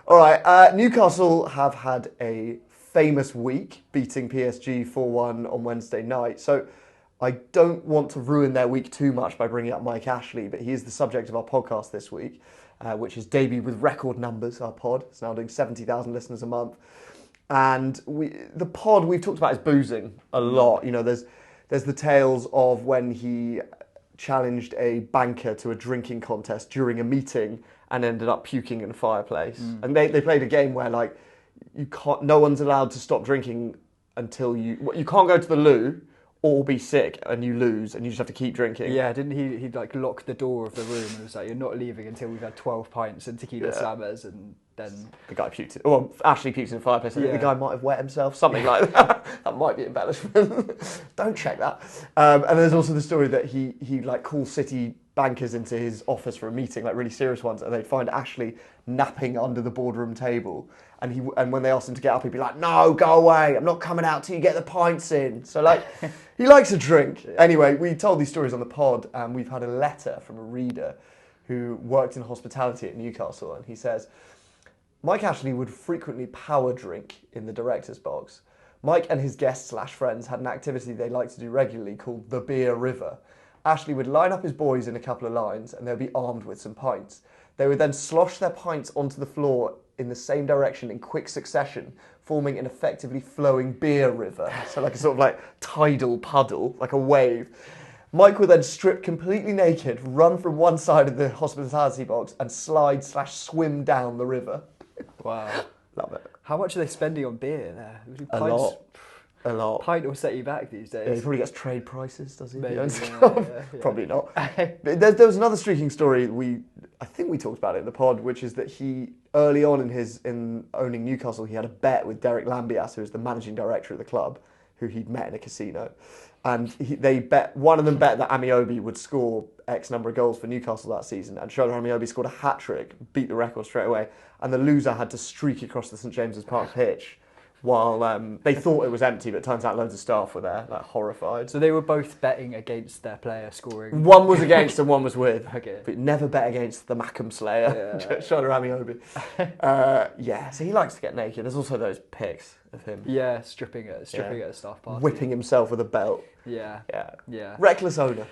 All right, Newcastle have had a famous week, beating PSG 4-1 on Wednesday night. So I don't want to ruin their week too much by bringing up Mike Ashley, but he is the subject of our podcast this week, which is debuted with record numbers, our pod. It's now doing 70,000 listeners a month. And the pod we've talked about is boozing a lot. You know, there's the tales of when he challenged a banker to a drinking contest during a meeting and ended up puking in a fireplace. And they played a game where like no one's allowed to stop drinking until you can't go to the loo or be sick and you lose and you just have to keep drinking. Yeah, didn't he like locked the door of the room and was like, "You're not leaving until we've had 12 pints and tequila slammers," and then the guy puked. Well, Ashley puked in a fireplace. I think the guy might have wet himself, something like that. That might be embellishment. Don't check that. And there's also the story that he like calls City bankers into his office for a meeting, like really serious ones, and they'd find Ashley napping under the boardroom table. And when they asked him to get up, he'd be like, "No, go away. I'm not coming out till you get the pints in." So like, he likes a drink. Anyway, we told these stories on the pod, and we've had a letter from a reader who worked in hospitality at Newcastle, and he says, Mike Ashley would frequently power drink in the director's box. Mike and his guests/friends had an activity they liked to do regularly called the Beer River. Ashley would line up his boys in a couple of lines and they'd be armed with some pints. They would then slosh their pints onto the floor in the same direction in quick succession, forming an effectively flowing beer river. So like a sort of like tidal puddle, like a wave. Mike would then strip completely naked, run from one side of the hospitality box and slide/swim down the river. Wow. Love it. How much are they spending on beer there? A lot. Pint will set you back these days. Yeah, he probably gets trade prices, does he? Maybe, Probably not. There was another streaking story, I think we talked about it in the pod, which is that he, early on in owning Newcastle, he had a bet with Derek Lambias, who is the managing director of the club, who he'd met in a casino. And one of them bet that Amiobi would score X number of goals for Newcastle that season, and Shola Amiobi scored a hat-trick, beat the record straight away, and the loser had to streak across the St James's Park pitch while they thought it was empty, but it turns out loads of staff were there, like horrified. So they were both betting against their player scoring. One was against and one was with. Okay. But never bet against the Mackham Slayer, Shola Amiobi. So he likes to get naked. There's also those pics of him. Yeah, stripping at a staff party. Whipping himself with a belt. Yeah. Reckless owner.